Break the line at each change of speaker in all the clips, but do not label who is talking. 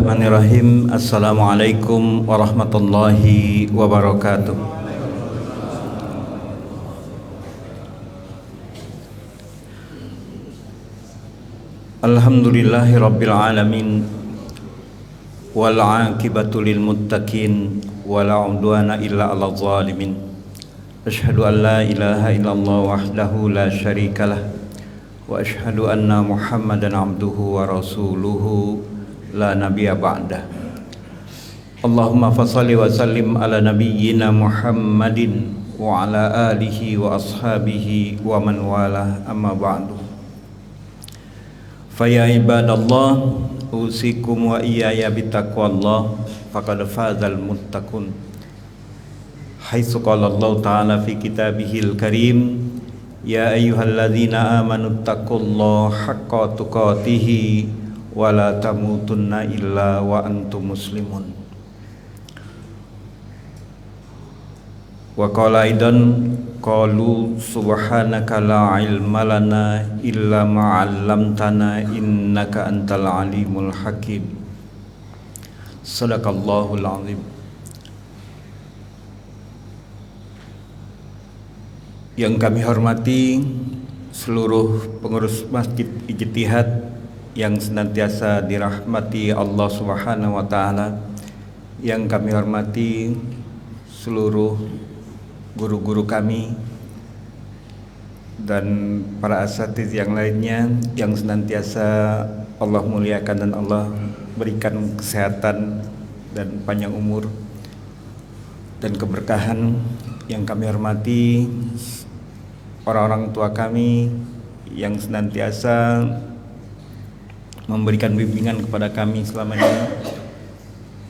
Bismillahirrahmanirrahim. Assalamualaikum warahmatullahi wabarakatuh. Alhamdulillahi rabbil alamin, wal aqibatu lil muttaqin, wala udwana illa 'alal zalimin. Asyhadu an la ilaha illallah wahdahu la syarikalah, wa asyhadu anna Muhammadan abduhu wa rasuluhu la nabiyya ba'dah. Allahumma fassalli wa sallim ala nabiyyina Muhammadin wa ala alihi wa ashabihi wa man walah, amma ba'du. Faya ibadallah, usikum wa iyaya bitaqwallah, faqad fazal muttaqun. Haitsu qala Allah ta'ala fi kitabihil karim, ya ayyuhalladzina amanu taqullaha haqqa tuqatih wa la tamutunna illa wa antum muslimun. Wa qala aidan, qalu subhanaka la ilma lana illa ma 'allamtana innaka antal alimul hakim. Shadaqallahul azim. Yang kami hormati seluruh pengurus Masjid Ijtihad yang senantiasa dirahmati Allah Subhanahu wa taala, yang kami hormati seluruh guru-guru kami dan para asatiz yang lainnya yang senantiasa Allah muliakan dan Allah berikan kesehatan dan panjang umur dan keberkahan. Yang kami hormati orang-orang tua kami yang senantiasa memberikan bimbingan kepada kami selama ini,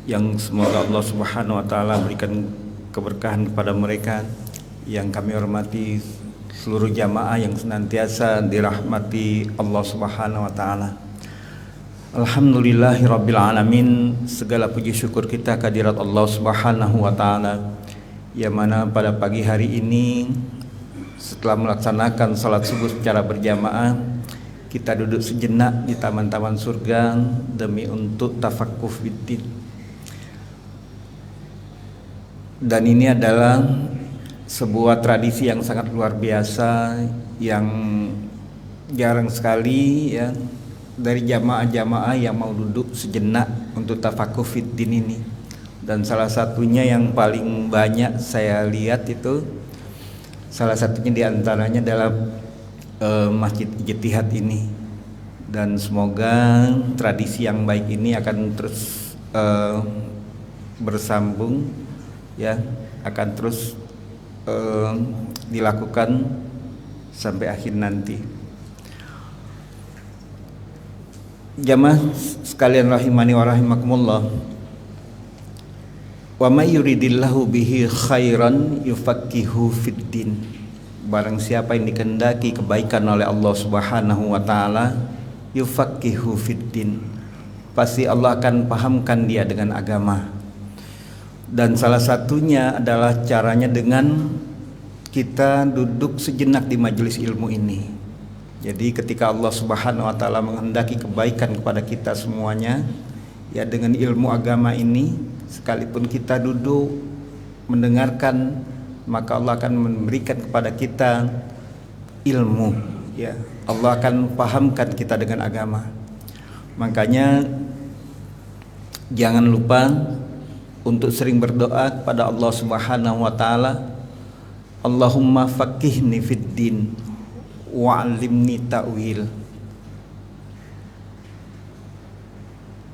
yang semoga Allah Subhanahu wa taala berikan keberkahan kepada mereka. Yang kami hormati seluruh jamaah yang senantiasa dirahmati Allah Subhanahu wa taala. Alhamdulillahirabbil alamin. Segala puji syukur kita kehadirat Allah Subhanahu wa taala, yang mana pada pagi hari ini setelah melaksanakan salat subuh secara berjamaah, kita duduk sejenak di taman-taman surga demi untuk tafaqquh fiddin. Dan ini adalah sebuah tradisi yang sangat luar biasa, yang jarang sekali ya dari jamaah-jamaah yang mau duduk sejenak untuk tafaqquh fiddin ini. Dan salah satunya yang paling banyak saya lihat itu, salah satunya diantaranya adalah Masjid Ijtihad ini. Dan semoga tradisi yang baik ini akan terus bersambung, ya, akan terus dilakukan sampai akhir nanti. Jamaah sekalian rahimani wa rahimakumullah, wa may yuridillahu bihi khairan yufaqihu fiddin. Barang siapa yang dikehendaki kebaikan oleh Allah Subhanahu wa taala, yufaqihu fiddin, pasti Allah akan pahamkan dia dengan agama. Dan salah satunya adalah caranya dengan kita duduk sejenak di majelis ilmu ini. Jadi ketika Allah Subhanahu wa taala menghendaki kebaikan kepada kita semuanya, ya, dengan ilmu agama ini, sekalipun kita duduk mendengarkan, maka Allah akan memberikan kepada kita ilmu, ya. Allah akan pahamkan kita dengan agama. Makanya jangan lupa untuk sering berdoa kepada Allah Subhanahu wa taala, Allahumma faqihni fiddin wa'allimni ta'wil.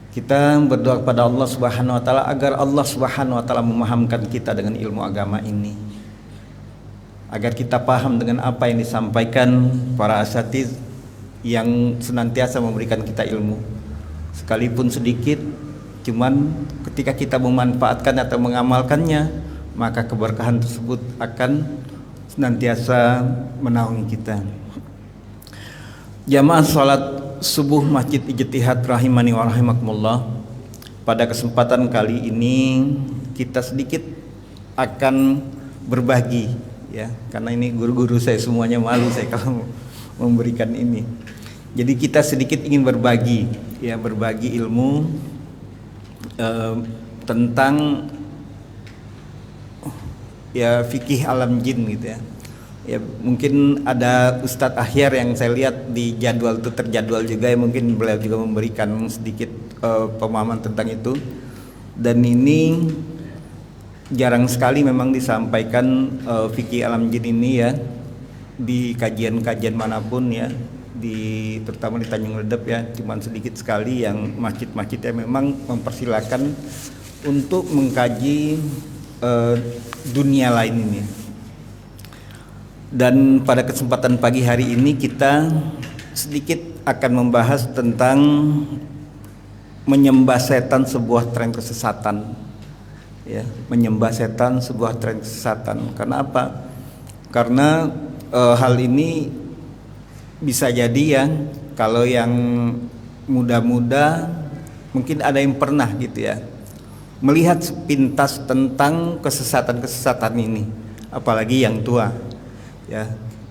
Kita berdoa kepada Allah Subhanahu wa taala agar Allah Subhanahu wa taala memahamkan kita dengan ilmu agama ini, agar kita paham dengan apa yang disampaikan para asatiz yang senantiasa memberikan kita ilmu, sekalipun sedikit. Cuman ketika kita memanfaatkan atau mengamalkannya, maka keberkahan tersebut akan senantiasa menaungi kita. Jamaah salat subuh Masjid Ijtihad rahimani wa rahimakumullah, pada kesempatan kali ini kita sedikit akan berbagi, ya, karena ini guru-guru saya semuanya malu saya kalau memberikan ini. Jadi kita sedikit ingin berbagi, ya, berbagi ilmu eh, tentang ya fikih alam jin gitu ya. Ya mungkin ada Ustadz Ahyar yang saya lihat di jadwal itu terjadwal juga ya, mungkin beliau juga memberikan sedikit pemahaman tentang itu. Dan ini jarang sekali memang disampaikan fikih alam jin ini ya di kajian-kajian manapun ya, terutama di Tanjung Redep ya, cuman sedikit sekali yang masjid-masjidnya memang mempersilakan untuk mengkaji dunia lain ini. Dan pada kesempatan pagi hari ini kita sedikit akan membahas tentang menyembah setan sebuah tren kesesatan. Ya, menyembah setan sebuah tren kesesatan. Karena apa? Karena hal ini bisa jadi ya, kalau yang muda-muda mungkin ada yang pernah gitu ya melihat sepintas tentang kesesatan-kesesatan ini, apalagi yang tua. Ya,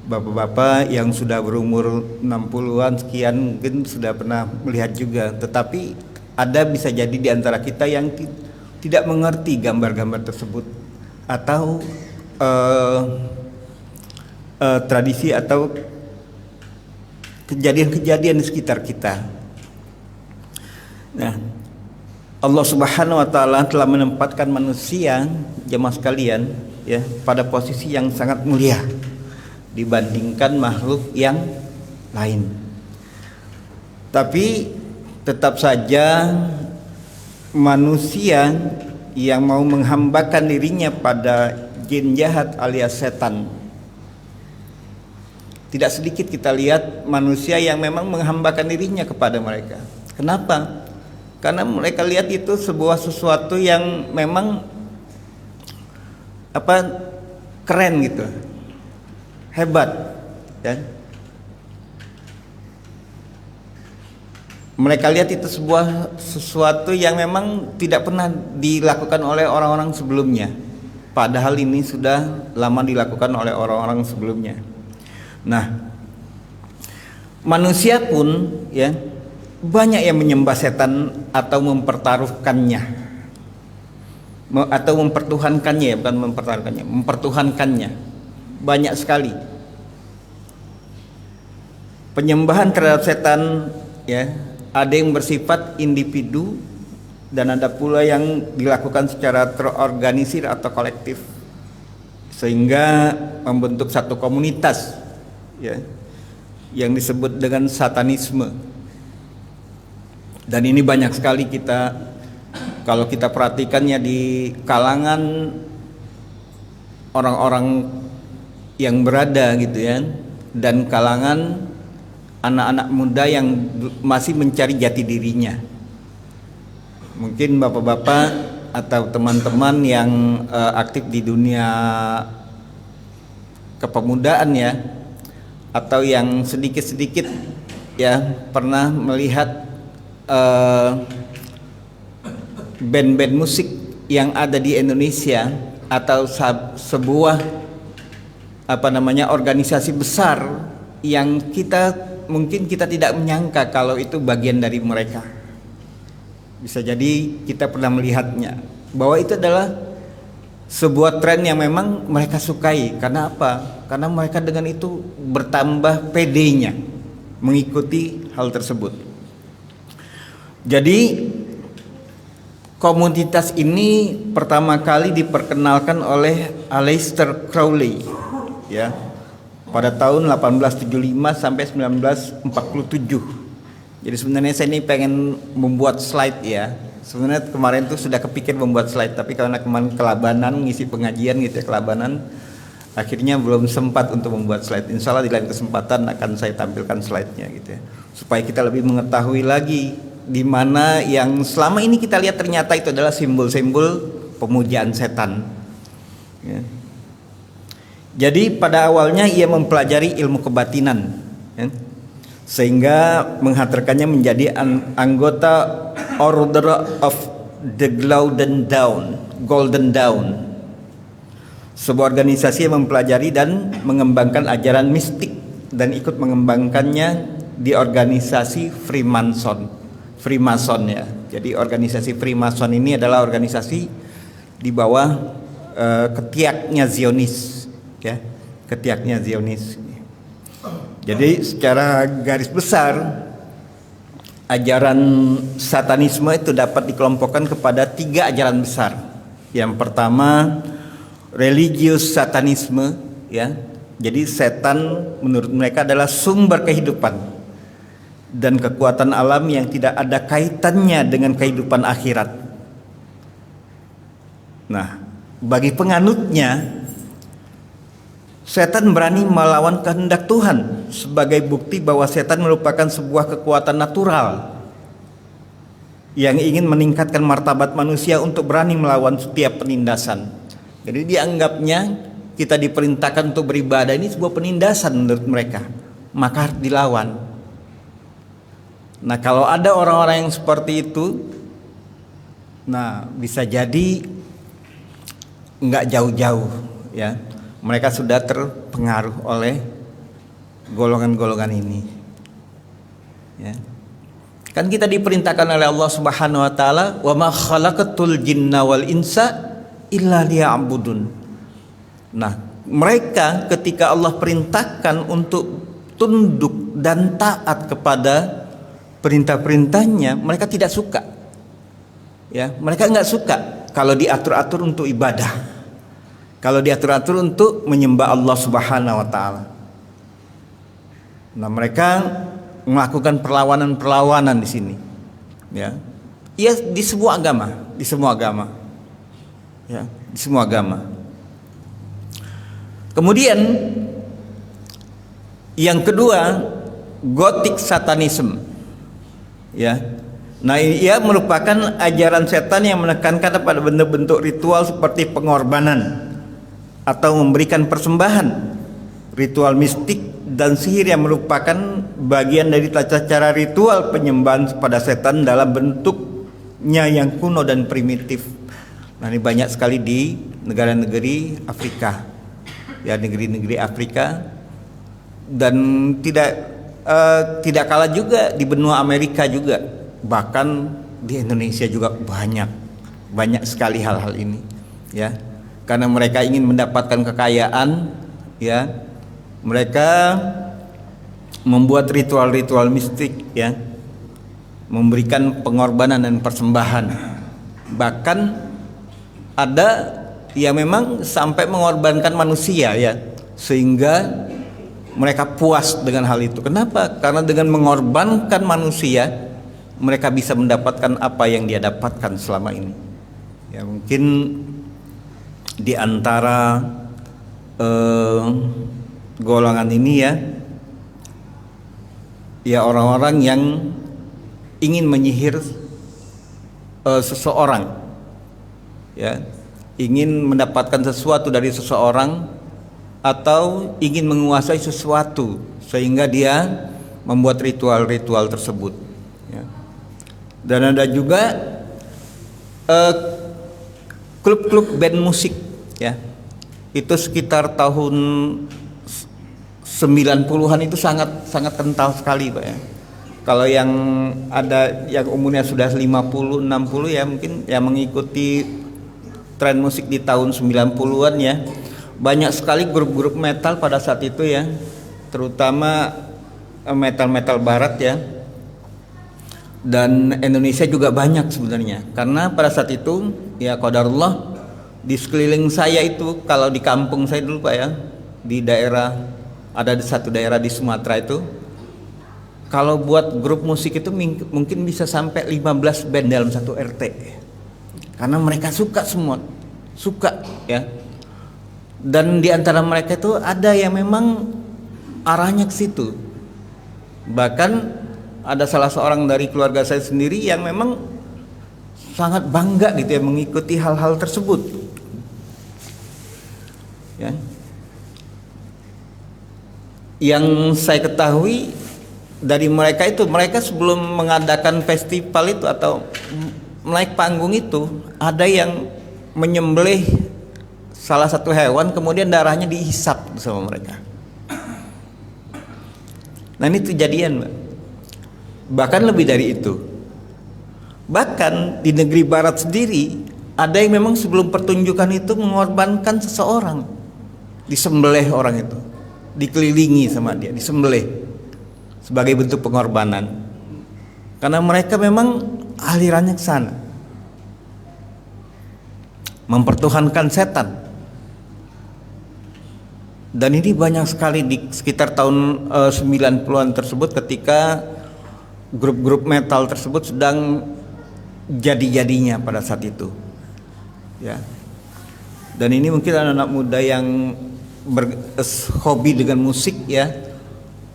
bapak-bapak yang sudah berumur 60-an sekian mungkin sudah pernah melihat juga, tetapi ada bisa jadi di antara kita yang tidak mengerti gambar-gambar tersebut atau tradisi atau kejadian-kejadian di sekitar kita. Nah, Allah Subhanahu wa taala telah menempatkan manusia, jemaah sekalian, ya, pada posisi yang sangat mulia dibandingkan makhluk yang lain. Tapi tetap saja manusia yang mau menghambakan dirinya pada jin jahat alias setan, tidak sedikit kita lihat manusia yang memang menghambakan dirinya kepada mereka. Kenapa? Karena mereka lihat itu sebuah sesuatu yang memang keren gitu, hebat, ya. Mereka lihat itu sesuatu yang memang tidak pernah dilakukan oleh orang-orang sebelumnya, padahal ini sudah lama dilakukan oleh orang-orang sebelumnya. Nah, manusia pun ya banyak yang menyembah setan atau mempertaruhkannya, atau mempertuhankannya, ya, bukan mempertaruhkannya, mempertuhankannya. Banyak sekali penyembahan terhadap setan, ya. Ada yang bersifat individu dan ada pula yang dilakukan secara terorganisir atau kolektif sehingga membentuk satu komunitas, ya, yang disebut dengan satanisme. Dan ini banyak sekali kita, kalau kita perhatikannya di kalangan orang-orang yang berada gitu ya, dan kalangan anak-anak muda yang masih mencari jati dirinya. Mungkin bapak-bapak atau teman-teman yang aktif di dunia kepemudaan ya, atau yang sedikit-sedikit ya pernah melihat band-band musik yang ada di Indonesia atau sebuah organisasi besar yang mungkin kita tidak menyangka kalau itu bagian dari mereka. Bisa jadi kita pernah melihatnya, bahwa itu adalah sebuah tren yang memang mereka sukai. Karena apa? Karena mereka dengan itu bertambah pedenya mengikuti hal tersebut. Jadi komunitas ini pertama kali diperkenalkan oleh Aleister Crowley, ya, pada tahun 1875 sampai 1947. Jadi sebenarnya saya ini pengen membuat slide ya. Sebenarnya kemarin tuh sudah kepikir membuat slide, tapi karena kemarin kelabanan ngisi pengajian gitu ya, kelabanan, akhirnya belum sempat untuk membuat slide. Insya Allah di lain kesempatan akan saya tampilkan slide-nya gitu ya, supaya kita lebih mengetahui lagi di mana yang selama ini kita lihat ternyata itu adalah simbol-simbol pemujaan setan, ya. Jadi pada awalnya ia mempelajari ilmu kebatinan, ya, sehingga menghantarkannya menjadi anggota Order of the Golden Dawn, sebuah organisasi yang mempelajari dan mengembangkan ajaran mistik dan ikut mengembangkannya di organisasi Freemason ya. Jadi organisasi Freemason ini adalah organisasi di bawah ketiaknya Zionis, ya, ketiaknya Zionis. Jadi secara garis besar ajaran satanisme itu dapat dikelompokkan kepada 3 ajaran besar. Yang pertama, religius satanisme, ya. Jadi setan menurut mereka adalah sumber kehidupan dan kekuatan alam yang tidak ada kaitannya dengan kehidupan akhirat. Nah, bagi penganutnya, setan berani melawan kehendak Tuhan sebagai bukti bahwa setan merupakan sebuah kekuatan natural yang ingin meningkatkan martabat manusia untuk berani melawan setiap penindasan. Jadi dianggapnya kita diperintahkan untuk beribadah ini sebuah penindasan menurut mereka, maka harus dilawan. Nah, kalau ada orang-orang yang seperti itu, nah bisa jadi nggak jauh-jauh, ya, mereka sudah terpengaruh oleh golongan-golongan ini, ya. Kan kita diperintahkan oleh Allah Subhanahu wa taala, wa ma khalaqatul jinna wal insa illa liya'budun. Nah, mereka ketika Allah perintahkan untuk tunduk dan taat kepada perintah-perintahnya, mereka tidak suka, ya, mereka nggak suka kalau diatur-atur untuk ibadah, kalau diatur-atur untuk menyembah Allah Subhanahu wa taala. Nah, mereka melakukan perlawanan-perlawanan di sini, ya. Ya, di semua agama, di semua agama. Ya, di semua agama. Kemudian yang kedua, Gothic Satanism, ya. Nah, ia merupakan ajaran setan yang menekankan pada bentuk-bentuk ritual seperti pengorbanan atau memberikan persembahan, ritual mistik dan sihir yang merupakan bagian dari tata cara ritual penyembahan pada setan dalam bentuknya yang kuno dan primitif. Nah, ini banyak sekali di negara-negeri Afrika, ya, negeri-negeri Afrika, dan tidak kalah juga di benua Amerika juga, bahkan di Indonesia juga banyak sekali hal-hal ini, ya, karena mereka ingin mendapatkan kekayaan, ya, mereka membuat ritual-ritual mistik, ya, memberikan pengorbanan dan persembahan. Bahkan ada yang memang sampai mengorbankan manusia, ya, sehingga mereka puas dengan hal itu. Kenapa? Karena dengan mengorbankan manusia, mereka bisa mendapatkan apa yang dia dapatkan selama ini. Ya, mungkin di antara golongan ini, ya orang-orang yang ingin menyihir seseorang, ya, ingin mendapatkan sesuatu dari seseorang atau ingin menguasai sesuatu sehingga dia membuat ritual-ritual tersebut, ya. Dan ada juga klub-klub band musik, ya, itu sekitar tahun 90-an itu sangat kental sekali, Pak, ya. Kalau yang ada yang umurnya sudah 50, 60, ya, mungkin yang mengikuti tren musik di tahun 90-an, ya. Banyak sekali grup-grup metal pada saat itu, ya, terutama metal-metal barat, ya. Dan Indonesia juga banyak sebenarnya, karena pada saat itu, ya, qadarullah, di sekeliling saya itu, kalau di kampung saya dulu, Pak, ya, di daerah, ada di satu daerah di Sumatera itu, kalau buat grup musik itu mungkin bisa sampai 15 band dalam satu RT, karena mereka suka semua, suka, ya. Dan di antara mereka itu ada yang memang arahnya ke situ. Bahkan ada salah seorang dari keluarga saya sendiri yang memang sangat bangga gitu, ya, mengikuti hal-hal tersebut, ya. Yang saya ketahui dari mereka itu, mereka sebelum mengadakan festival itu atau naik panggung itu, ada yang menyembelih salah satu hewan, kemudian darahnya dihisap sama mereka. Nah, ini kejadian, Mbak. Bahkan lebih dari itu, Bahkan di negeri barat sendiri ada yang memang sebelum pertunjukan itu mengorbankan seseorang, disembelih orang itu, dikelilingi sama dia, disembelih sebagai bentuk pengorbanan, karena mereka memang alirannya ke sana, mempertuhankan setan. Dan ini banyak sekali di sekitar tahun 90-an tersebut, ketika grup-grup metal tersebut sedang jadi-jadinya pada saat itu, ya. Dan ini mungkin anak-anak muda yang berhobi dengan musik, ya,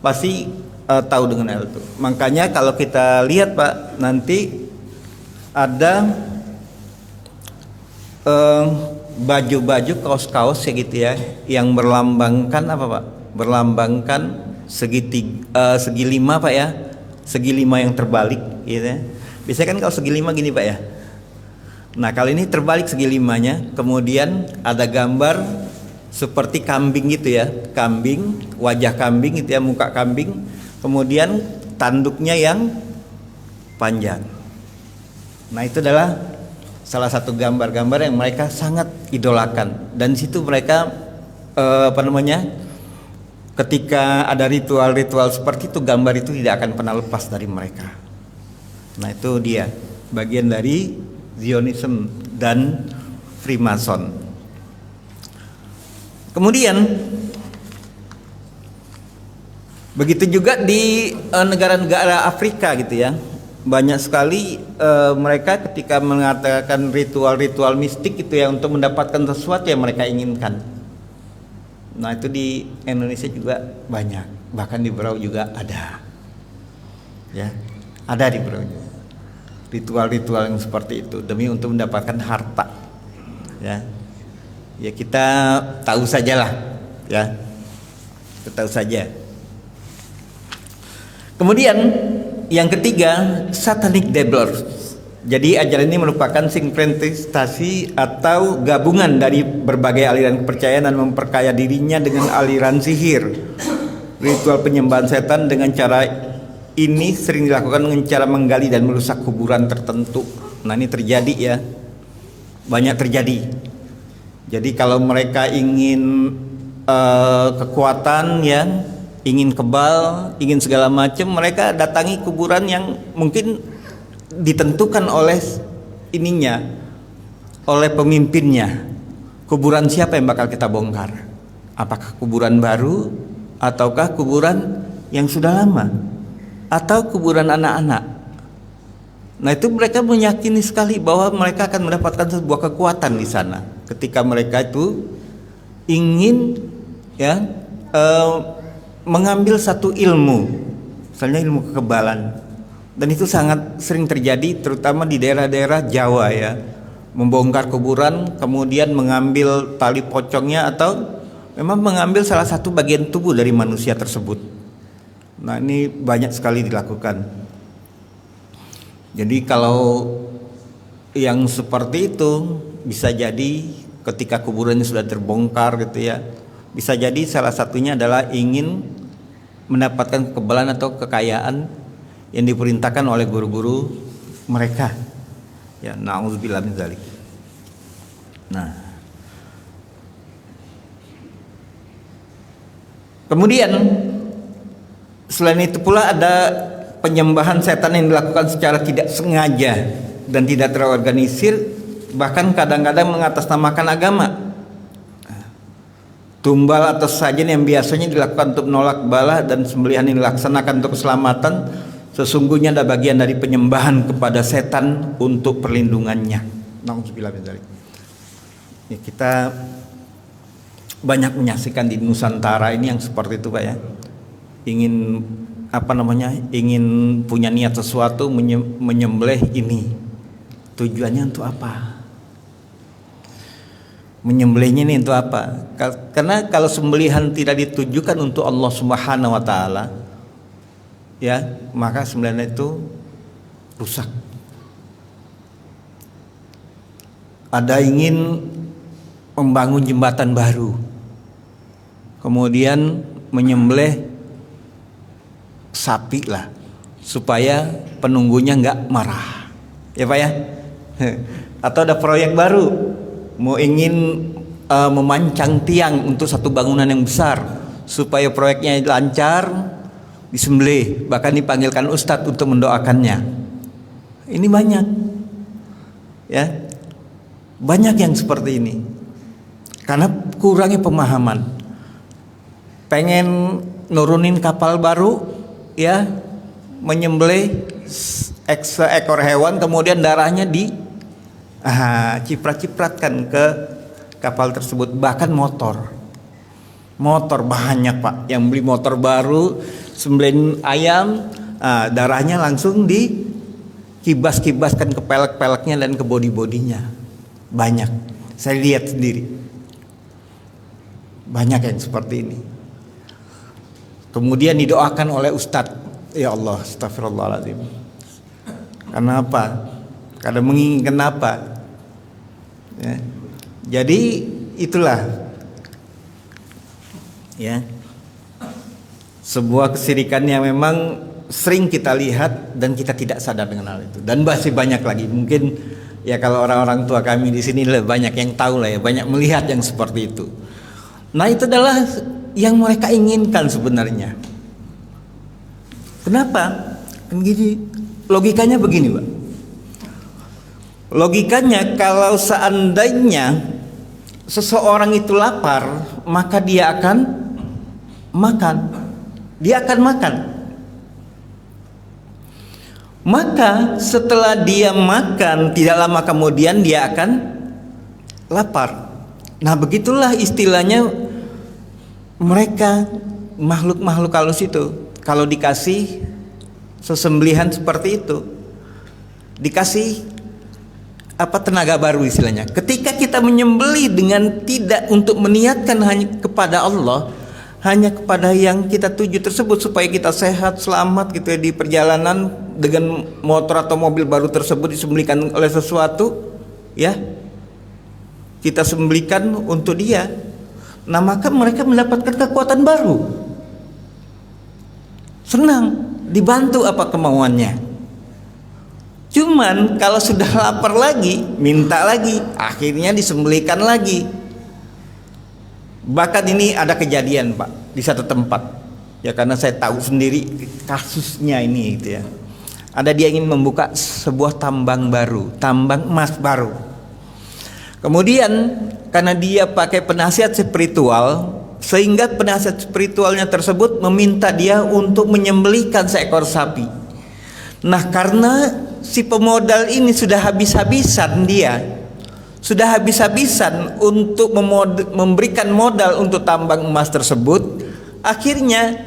pasti tahu dengan hal itu. Makanya kalau kita lihat Pak, nanti ada baju-baju, kaos-kaos ya gitu ya, yang berlambangkan apa Pak? Berlambangkan segi 5 Pak ya, segi 5 yang terbalik gitu ya. Biasanya kan kalau segi 5 gini Pak ya. Nah kali ini terbalik segi 5-nya, kemudian ada gambar seperti kambing gitu ya, kambing, wajah kambing gitu ya, muka kambing, kemudian tanduknya yang panjang. Nah itu adalah salah satu gambar-gambar yang mereka sangat idolakan, dan di situ mereka ketika ada ritual-ritual seperti itu, gambar itu tidak akan pernah lepas dari mereka. Nah itu dia bagian dari Zionism dan Freemason. Kemudian begitu juga di negara-negara Afrika gitu ya, banyak sekali mereka ketika mengatakan ritual-ritual mistik itu ya, untuk mendapatkan sesuatu yang mereka inginkan. Nah itu di Indonesia juga banyak, bahkan di Berau juga ada, ya, ada di Berau juga ritual-ritual yang seperti itu demi untuk mendapatkan harta, ya. Ya kita tahu sajalah, ya, kita tahu saja. Kemudian yang ketiga, satanic dabblers. Jadi ajaran ini merupakan sinkretisasi atau gabungan dari berbagai aliran kepercayaan dan memperkaya dirinya dengan aliran sihir. Ritual penyembahan setan dengan cara ini sering dilakukan dengan cara menggali dan merusak kuburan tertentu. Nah ini terjadi ya, banyak terjadi. Jadi kalau mereka ingin kekuatan ya, ingin kebal, ingin segala macam, mereka datangi kuburan yang mungkin ditentukan oleh ininya, oleh pemimpinnya. Kuburan siapa yang bakal kita bongkar? Apakah kuburan baru, ataukah kuburan yang sudah lama, atau kuburan anak-anak? Nah itu mereka meyakini sekali bahwa mereka akan mendapatkan sebuah kekuatan di sana ketika mereka itu ingin ya mengambil satu ilmu, misalnya ilmu kekebalan, dan itu sangat sering terjadi terutama di daerah-daerah Jawa ya, membongkar kuburan kemudian mengambil tali pocongnya atau memang mengambil salah satu bagian tubuh dari manusia tersebut. Nah ini banyak sekali dilakukan. Jadi kalau yang seperti itu bisa jadi ketika kuburannya sudah terbongkar gitu ya, bisa jadi salah satunya adalah ingin mendapatkan kekebalan atau kekayaan yang diperintahkan oleh guru-guru mereka. Ya, na'udzubillah min dzalik. Nah, kemudian selain itu pula ada penyembahan setan yang dilakukan secara tidak sengaja dan tidak terorganisir, bahkan kadang-kadang mengatasnamakan agama. Tumbal atau sajian yang biasanya dilakukan untuk menolak bala dan sembelihan yang dilaksanakan untuk keselamatan, sesungguhnya ada bagian dari penyembahan kepada setan untuk perlindungannya. Nauzubillah min dzalik. Ya, kita banyak menyaksikan di Nusantara ini yang seperti itu Pak ya. Ingin punya niat sesuatu, menyembelih ini. Tujuannya untuk apa? Menyembelihnya ini untuk apa? Karena kalau sembelihan tidak ditujukan untuk Allah Subhanahu wa taala, ya, maka sembelihan itu rusak. Ada ingin membangun jembatan baru, kemudian menyembelih sapi lah supaya penunggunya nggak marah. ya Pak ya. Atau ada proyek baru, mau ingin memancang tiang untuk satu bangunan yang besar, supaya proyeknya lancar, disembelih, bahkan dipanggilkan ustadz untuk mendoakannya. Ini banyak, ya, banyak yang seperti ini, karena kurangnya pemahaman. Pengen nurunin kapal baru, ya, menyembelih seekor hewan, kemudian darahnya ciprat-cipratkan ke kapal tersebut. Bahkan motor banyak Pak, yang beli motor baru, sembelih ayam, darahnya langsung dikibas-kibaskan ke pelek-peleknya dan ke bodi-bodinya. Banyak, saya lihat sendiri, banyak yang seperti ini. Kemudian didoakan oleh ustadz, ya Allah, astagfirullahaladzim. Karena apa? Karena menginginkan apa? Ya. Jadi itulah, ya, sebuah kesirikan yang memang sering kita lihat dan kita tidak sadar dengan hal itu. Dan masih banyak lagi. Mungkin ya kalau orang-orang tua kami di sini banyak yang tahu lah ya, banyak melihat yang seperti itu. Nah, itu adalah yang mereka inginkan sebenarnya. Kenapa? Kan gini, logikanya begini, Pak. Logikanya kalau seandainya seseorang itu lapar, maka dia akan makan. Dia akan makan. Maka setelah dia makan, tidak lama kemudian dia akan lapar. Nah, begitulah istilahnya mereka, makhluk-makhluk halus itu, kalau dikasih sesembelihan seperti itu, dikasih tenaga baru istilahnya. Ketika kita menyembelih dengan tidak untuk meniatkan hanya kepada Allah, hanya kepada yang kita tuju tersebut, supaya kita sehat, selamat gitu ya, di perjalanan dengan motor atau mobil baru tersebut disembelihkan oleh sesuatu, ya, kita sembelihkan untuk dia. Nah, maka mereka mendapatkan kekuatan baru, senang, dibantu apa kemauannya. Cuman kalau sudah lapar lagi, minta lagi, akhirnya disembelihkan lagi. Bahkan ini ada kejadian Pak di satu tempat, ya, karena saya tahu sendiri kasusnya ini gitu ya. Ada dia ingin membuka sebuah tambang baru, tambang emas baru. Kemudian karena dia pakai penasihat spiritual, sehingga penasihat spiritualnya tersebut meminta dia untuk menyembelihkan seekor sapi. Nah, karena si pemodal ini sudah habis-habisan, untuk memberikan modal untuk tambang emas tersebut. Akhirnya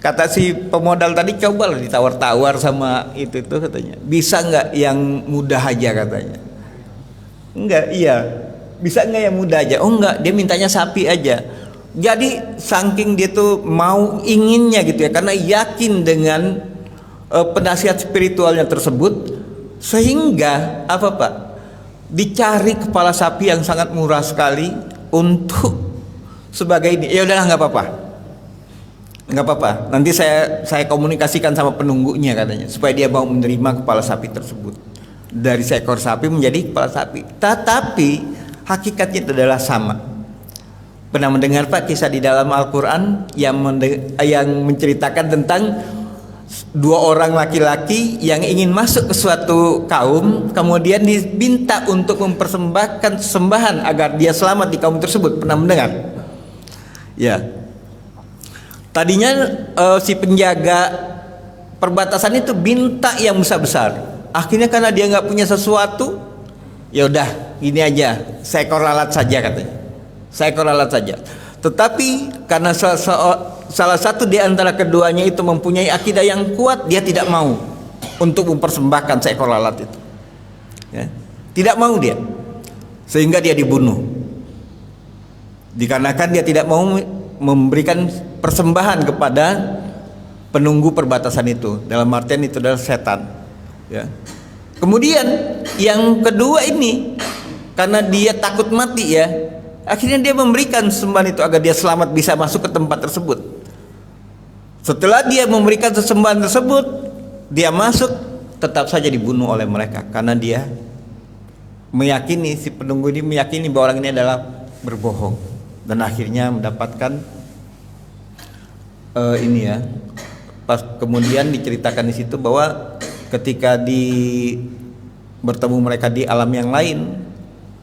kata si pemodal tadi, cobalah ditawar-tawar sama itu katanya, bisa nggak yang mudah aja katanya. Enggak, iya, bisa nggak yang mudah aja? Oh enggak, dia mintanya sapi aja. Jadi saking dia tuh mau inginnya gitu ya, karena yakin dengan penasihat spiritualnya tersebut, sehingga apa Pak, dicari kepala sapi yang sangat murah sekali untuk sebagai ini. Ya udahlah, nggak apa-apa, nanti saya komunikasikan sama penunggunya katanya, supaya dia mau menerima kepala sapi tersebut. Dari seekor sapi menjadi kepala sapi. Tetapi hakikatnya itu adalah sama. Pernah mendengar Pak kisah di dalam Al-Quran yang menceritakan tentang dua orang laki-laki yang ingin masuk ke suatu kaum, kemudian diminta untuk mempersembahkan sesembahan agar dia selamat di kaum tersebut. Pernah mendengar? Ya. Tadinya si penjaga perbatasan itu minta yang besar-besar. Akhirnya karena dia nggak punya sesuatu, ya udah gini aja, seekor lalat saja katanya, seekor lalat saja. Tetapi karena salah satu di antara keduanya itu mempunyai akidah yang kuat, dia tidak mau untuk mempersembahkan seekor lalat itu, ya. Tidak mau dia, sehingga dia dibunuh. Dikarenakan dia tidak mau memberikan persembahan kepada penunggu perbatasan itu, dalam artian itu adalah setan. Ya. Kemudian yang kedua ini, karena dia takut mati ya, akhirnya dia memberikan sesembahan itu agar dia selamat bisa masuk ke tempat tersebut. Setelah dia memberikan sesembahan tersebut, dia masuk, tetap saja dibunuh oleh mereka karena dia meyakini, si penunggu ini meyakini bahwa orang ini adalah berbohong, dan akhirnya mendapatkan ini ya. Pas kemudian diceritakan di situ bahwa ketika bertemu mereka di alam yang lain,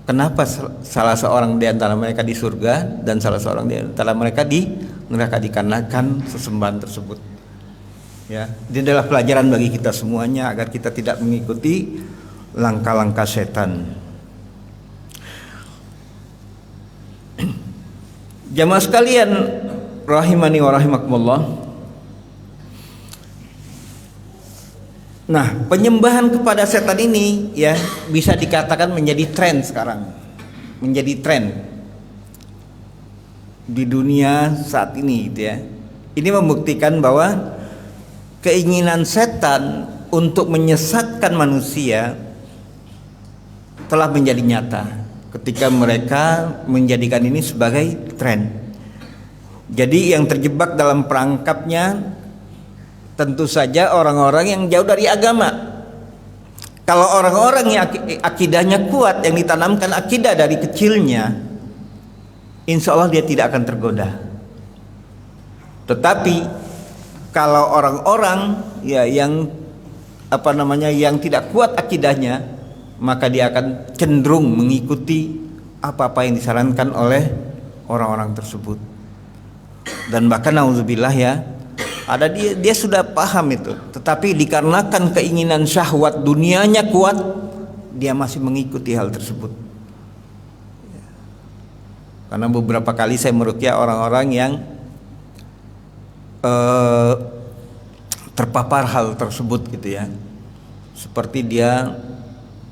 kenapa salah seorang di antara mereka di surga dan salah seorang di antara mereka di neraka, dikarenakan sesembahan tersebut. Ya, ini adalah pelajaran bagi kita semuanya agar kita tidak mengikuti langkah-langkah setan. Jamaah sekalian rahimani wa rahimakumullah. Nah, penyembahan kepada setan ini ya bisa dikatakan menjadi tren sekarang. Menjadi tren di dunia saat ini gitu ya. Ini membuktikan bahwa keinginan setan untuk menyesatkan manusia telah menjadi nyata ketika mereka menjadikan ini sebagai tren. Jadi yang terjebak dalam perangkapnya tentu saja orang-orang yang jauh dari agama. Kalau orang-orang yang akidahnya kuat, yang ditanamkan akidah dari kecilnya, insya Allah dia tidak akan tergoda. Tetapi kalau orang-orang ya yang yang tidak kuat akidahnya, maka dia akan cenderung mengikuti apa-apa yang disarankan oleh orang-orang tersebut. Dan bahkan nauzubillah ya, ada dia sudah paham itu, tetapi dikarenakan keinginan syahwat dunianya kuat, dia masih mengikuti hal tersebut. Karena beberapa kali saya meruqyah orang-orang yang terpapar hal tersebut gitu ya. Seperti dia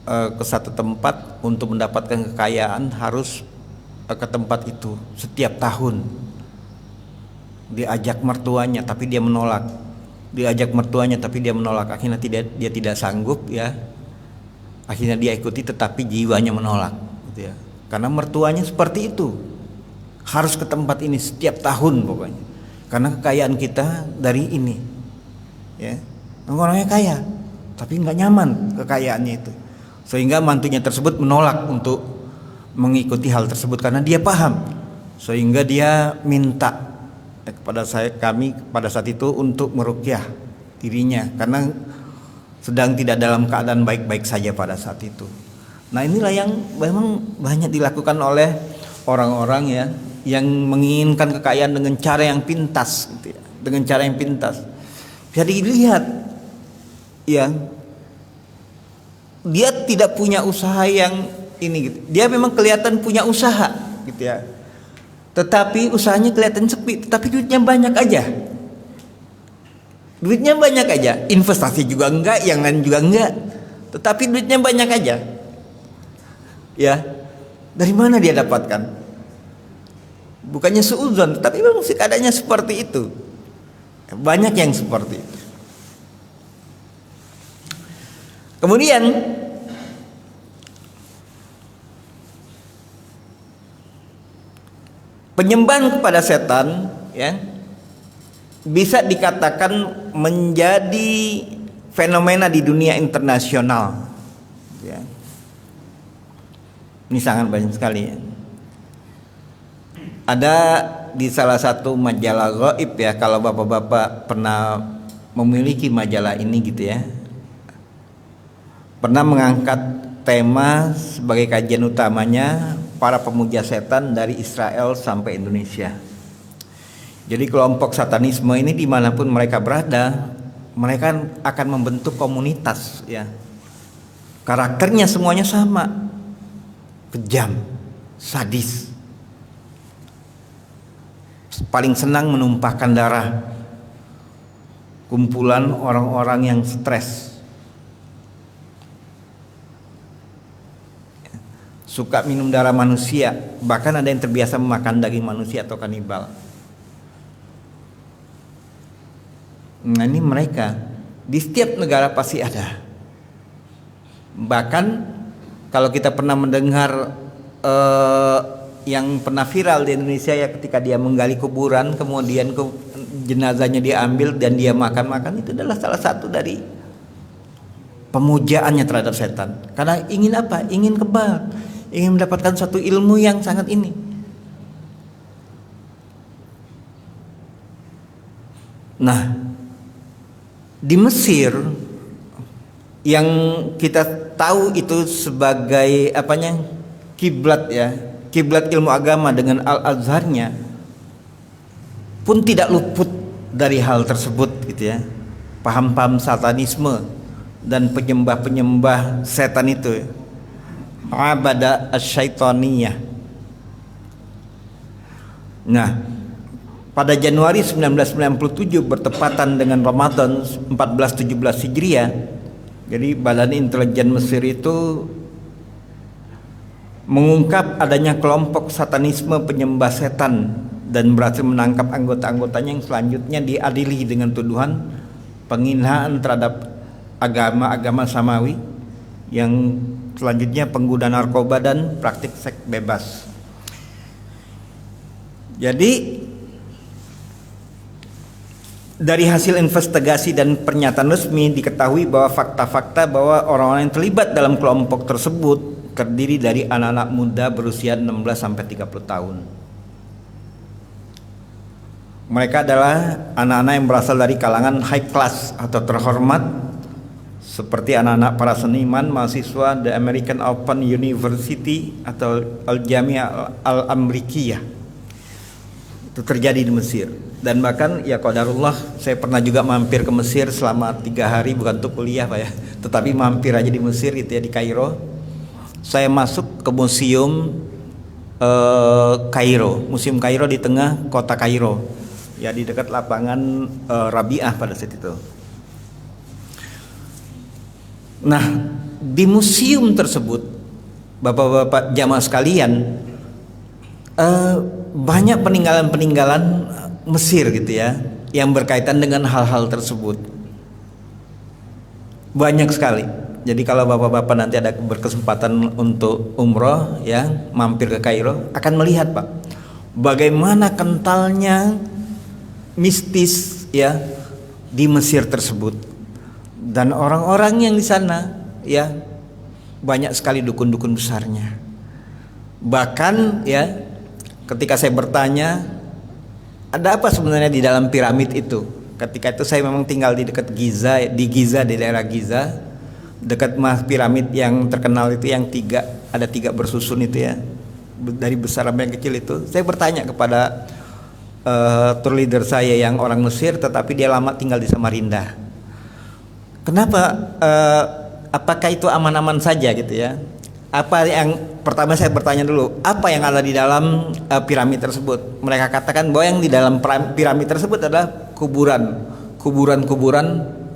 ke satu tempat untuk mendapatkan kekayaan harus ke tempat itu setiap tahun. Diajak mertuanya tapi dia menolak. Diajak mertuanya tapi dia menolak. Akhirnya dia tidak sanggup ya. Akhirnya dia ikuti tetapi jiwanya menolak gitu ya. Karena mertuanya seperti itu. Harus ke tempat ini setiap tahun pokoknya. Karena kekayaan kita dari ini. Ya. Orangnya kaya tapi nggak nyaman kekayaannya itu. Sehingga mantunya tersebut menolak untuk mengikuti hal tersebut karena dia paham. Sehingga dia minta kepada kami pada saat itu untuk meruqyah dirinya karena sedang tidak dalam keadaan baik-baik saja pada saat itu. Nah, inilah yang memang banyak dilakukan oleh orang-orang ya yang menginginkan kekayaan dengan cara yang pintas gitu ya. Dengan cara yang pintas. Bisa dilihat ya, dia tidak punya usaha yang ini gitu. Dia memang kelihatan punya usaha gitu ya. Tetapi usahanya kelihatan sepi, tetapi duitnya banyak aja. Duitnya banyak aja, investasi juga enggak, yang lain juga enggak. Tetapi duitnya banyak aja. Ya. Dari mana dia dapatkan? Bukannya suudzon, tapi memang keadaannya seperti itu. Banyak yang seperti itu. Kemudian penyembahan kepada setan ya bisa dikatakan menjadi fenomena di dunia internasional ya. Ini sangat banyak sekali ya. Ada di salah satu majalah gaib ya, kalau bapak-bapak pernah memiliki majalah ini gitu ya, pernah mengangkat tema sebagai kajian utamanya para pemuja setan dari Israel sampai Indonesia. Jadi kelompok satanisme ini dimanapun mereka berada, mereka akan membentuk komunitas ya. Karakternya semuanya sama, kejam, sadis, paling senang menumpahkan darah. Kumpulan orang-orang yang stres, suka minum darah manusia, bahkan ada yang terbiasa memakan daging manusia atau kanibal. Nah, ini mereka di setiap negara pasti ada. Bahkan kalau kita pernah mendengar yang pernah viral di Indonesia ya, ketika dia menggali kuburan kemudian jenazahnya diambil dan dia makan, itu adalah salah satu dari pemujaannya terhadap setan. Karena ingin apa? Ingin kebal, ingin mendapatkan suatu ilmu yang sangat ini. Nah, di Mesir yang kita tahu itu sebagai apanya? Kiblat ya, kiblat ilmu agama dengan Al-Azharnya pun tidak luput dari hal tersebut gitu ya. Paham-paham satanisme dan penyembah-penyembah setan itu, abada asyaitoniyah. Nah, pada Januari 1997 bertepatan dengan Ramadan 1417 Hijriah, jadi Badan Intelijen Mesir itu mengungkap adanya kelompok satanisme penyembah setan dan berhasil menangkap anggota-anggotanya yang selanjutnya diadili dengan tuduhan penghinaan terhadap agama-agama samawi, yang selanjutnya pengguna narkoba dan praktik seks bebas. Jadi dari hasil investigasi dan pernyataan resmi diketahui bahwa fakta-fakta bahwa orang-orang yang terlibat dalam kelompok tersebut terdiri dari anak-anak muda berusia 16 sampai 30 tahun. Mereka adalah anak-anak yang berasal dari kalangan high class atau terhormat, seperti anak-anak para seniman, mahasiswa The American Open University atau Al-Jami'ah Al-Amrikiyah. Itu terjadi di Mesir. Dan bahkan ya qadarullah, saya pernah juga mampir ke Mesir selama 3 hari, bukan untuk kuliah Pak ya, tetapi mampir aja di Mesir gitu ya, di Kairo. Saya masuk ke museum Kairo, museum Kairo di tengah kota Kairo, ya di dekat lapangan Rabi'ah pada saat itu. Nah, di museum tersebut, bapak-bapak jamaah sekalian, banyak peninggalan-peninggalan Mesir gitu ya, yang berkaitan dengan hal-hal tersebut. Banyak sekali. Jadi kalau bapak-bapak nanti ada berkesempatan untuk umroh ya, mampir ke Kairo, akan melihat Pak, bagaimana kentalnya mistis ya di Mesir tersebut. Dan orang-orang yang di sana ya banyak sekali dukun-dukun besarnya. Bahkan ya ketika saya bertanya, ada apa sebenarnya di dalam piramid itu? Ketika itu saya memang tinggal di dekat Giza, di daerah Giza, dekat piramid yang terkenal itu, yang ada tiga bersusun itu ya, dari besar sampai yang kecil itu. Saya bertanya kepada tour leader saya yang orang Mesir, tetapi dia lama tinggal di Samarinda. Kenapa? Apakah itu aman-aman saja gitu ya? Apa yang pertama saya bertanya dulu, apa yang ada di dalam piramid tersebut? Mereka katakan bahwa yang di dalam piramid tersebut adalah kuburan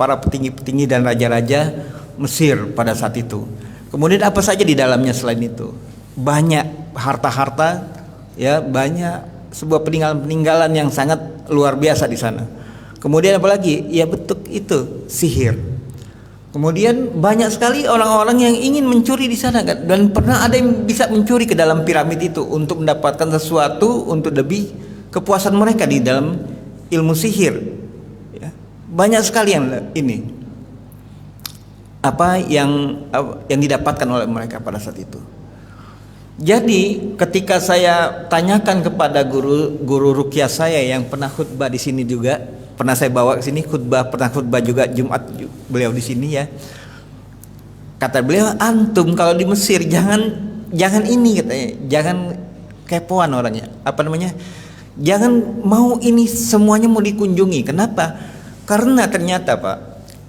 para petinggi-petinggi dan raja-raja Mesir pada saat itu. Kemudian apa saja di dalamnya selain itu? Banyak harta-harta ya, banyak sebuah peninggalan-peninggalan yang sangat luar biasa di sana. Kemudian apalagi? Ya betul itu, sihir. Kemudian banyak sekali orang-orang yang ingin mencuri di sana kan? Dan pernah ada yang bisa mencuri ke dalam piramid itu untuk mendapatkan sesuatu, untuk lebih kepuasan mereka di dalam ilmu sihir ya. Banyak sekali yang ini apa yang didapatkan oleh mereka pada saat itu. Jadi ketika saya tanyakan kepada guru ruqyah saya yang pernah khutbah di sini juga, pernah saya bawa ke sini pernah khutbah juga Jumat beliau di sini ya. Kata beliau, antum kalau di Mesir jangan ini katanya, jangan kepoan orangnya. Apa namanya? Jangan mau ini semuanya mau dikunjungi. Kenapa? Karena ternyata Pak,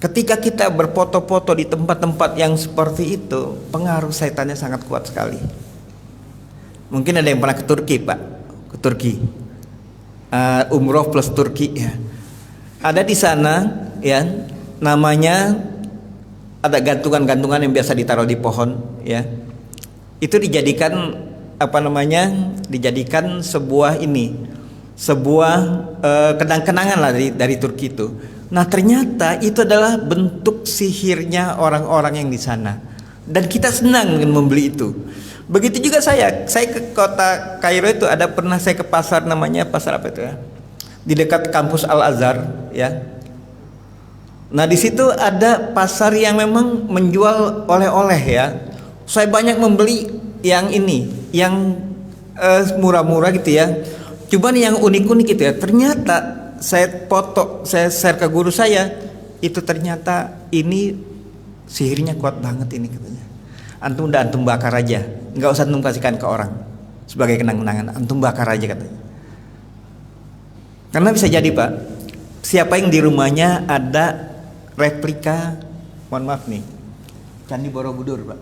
ketika kita berfoto-foto di tempat-tempat yang seperti itu, pengaruh setannya sangat kuat sekali. Mungkin ada yang pernah ke Turki Pak, ke Turki, umroh plus Turki ya. Ada di sana ya, namanya ada gantungan-gantungan yang biasa ditaruh di pohon ya. Itu dijadikan apa namanya? Dijadikan sebuah kenang-kenangan lah dari Turki itu. Nah, ternyata itu adalah bentuk sihirnya orang-orang yang di sana. Dan kita senang dengan membeli itu. Begitu juga saya ke kota Kairo itu pernah saya ke pasar, namanya pasar apa itu ya? Di dekat kampus Al-Azhar ya. Nah di situ ada pasar yang memang menjual oleh-oleh ya. Saya banyak membeli yang ini, yang murah-murah gitu ya. Cuman yang unik-unik gitu ya. Ternyata saya foto, saya share ke guru saya, itu ternyata ini sihirnya kuat banget ini katanya. Antum udah antum bakar aja, nggak usah antum kasihkan ke orang sebagai kenang-kenangan. Antum bakar aja katanya. Karena bisa jadi Pak, siapa yang di rumahnya ada replika, mohon maaf nih, Candi Borobudur Pak.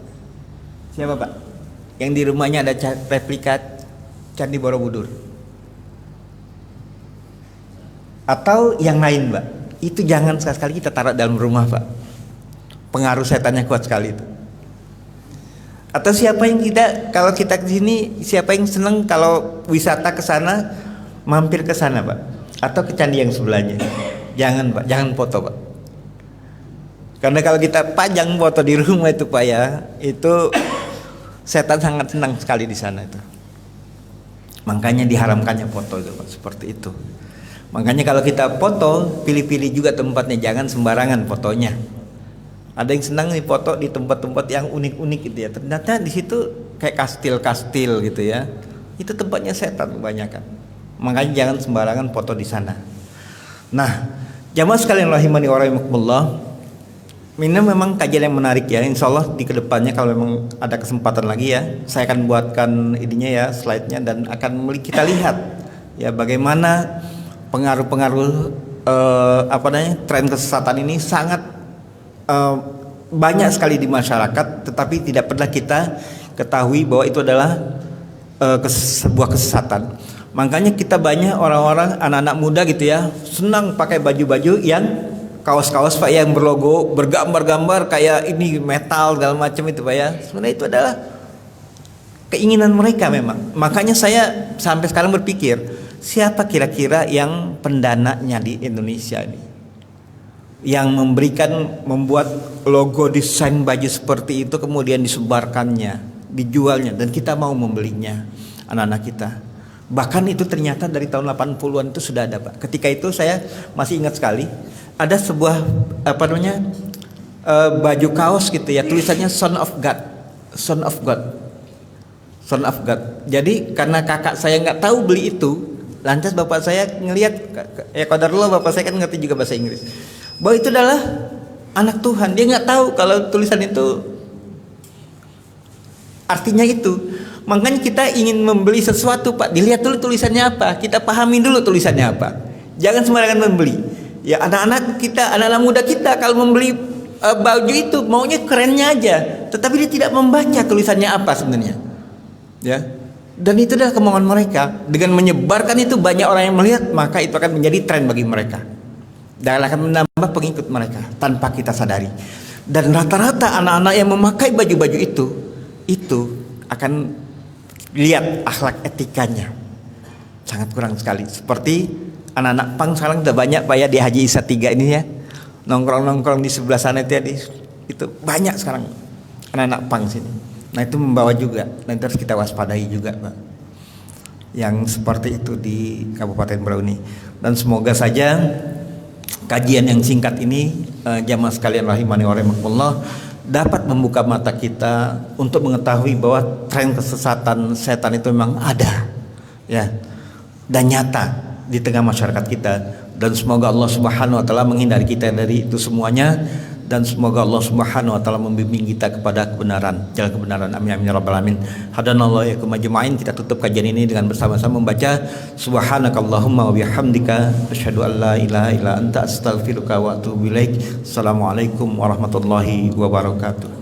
Siapa Pak? Yang di rumahnya ada replika Candi Borobudur. Atau yang lain Pak. Itu jangan sekali-kali kita taruh dalam rumah Pak. Pengaruh setannya kuat sekali itu. Atau siapa yang tidak, kalau kita ke sini, siapa yang senang kalau wisata ke sana, mampir ke sana Pak. Atau ke candi yang sebelahnya. Jangan Pak, jangan foto Pak. Karena kalau kita pajang foto di rumah itu Pak ya, itu setan sangat senang sekali di sana itu. Makanya diharamkannya foto itu Pak, seperti itu. Makanya kalau kita foto, pilih-pilih juga tempatnya, jangan sembarangan fotonya. Ada yang senang nih foto di tempat-tempat yang unik-unik gitu ya. Ternyata di situ kayak kastil-kastil gitu ya. Itu tempatnya setan kebanyakan. Makanya jangan sembarangan foto di sana. Nah, jamaah sekalian rahimani wa rahimakumullah, ini memang kajian yang menarik ya. Insya Allah di kedepannya kalau memang ada kesempatan lagi ya, saya akan buatkan ininya ya, slide-nya, dan akan kita lihat ya bagaimana pengaruh-pengaruh tren kesesatan ini sangat banyak sekali di masyarakat, tetapi tidak pernah kita ketahui bahwa itu adalah sebuah kesesatan. Makanya kita banyak orang-orang anak-anak muda gitu ya senang pakai baju-baju yang kaos-kaos Pak yang berlogo, bergambar-gambar kayak ini metal segala macam itu Pak ya. Sebenarnya itu adalah keinginan mereka memang. Makanya saya sampai sekarang berpikir, siapa kira-kira yang pendananya di Indonesia ini, yang membuat logo desain baju seperti itu kemudian disebarkannya, dijualnya, dan kita mau membelinya, anak-anak kita. Bahkan itu ternyata dari tahun 80-an itu sudah ada Pak. Ketika itu saya masih ingat sekali, ada sebuah baju kaos gitu ya, tulisannya Son of God, Son of God, Son of God. Jadi karena kakak saya nggak tahu beli itu, lantas bapak saya ngelihat, ya qadarullah bapak saya kan ngerti juga bahasa Inggris, bahwa itu adalah anak Tuhan. Dia nggak tahu kalau tulisan itu artinya itu. Makanya kita ingin membeli sesuatu Pak, dilihat dulu tulisannya apa, kita pahami dulu tulisannya apa. Jangan sembarangan membeli. Ya anak-anak kita, anak-anak muda kita kalau membeli baju itu maunya kerennya aja, tetapi dia tidak membaca tulisannya apa sebenarnya. Ya. Dan itu adalah kemauan mereka. Dengan menyebarkan itu banyak orang yang melihat, maka itu akan menjadi tren bagi mereka. Dan akan menambah pengikut mereka tanpa kita sadari. Dan rata-rata anak-anak yang memakai baju-baju itu akan lihat akhlak etikanya sangat kurang sekali. Seperti anak-anak pang sekarang udah banyak Pak ya di Haji Isa 3 ini ya, nongkrong-nongkrong di sebelah sana itu ya, itu banyak sekarang anak-anak pang sini. Nah itu membawa juga, nanti harus kita waspadai juga Pak, yang seperti itu di Kabupaten Berau ini. Dan semoga saja kajian yang singkat ini jamaah sekalian rahimani wa rahimakumullah dapat membuka mata kita untuk mengetahui bahwa tren kesesatan setan itu memang ada ya, dan nyata di tengah masyarakat kita. Dan semoga Allah Subhanahu wa taala menghindari kita dari itu semuanya, dan semoga Allah Subhanahu wa taala membimbing kita kepada kebenaran, jalan kebenaran. Amin amin ya rabbal alamin. Hadanallahu yakum ajmain. Kita tutup kajian ini dengan bersama-sama membaca subhanakallahumma wa bihamdika asyhadu an la ilaha illa anta astaghfiruka wa atubu ilaik. Assalamualaikum warahmatullahi wabarakatuh.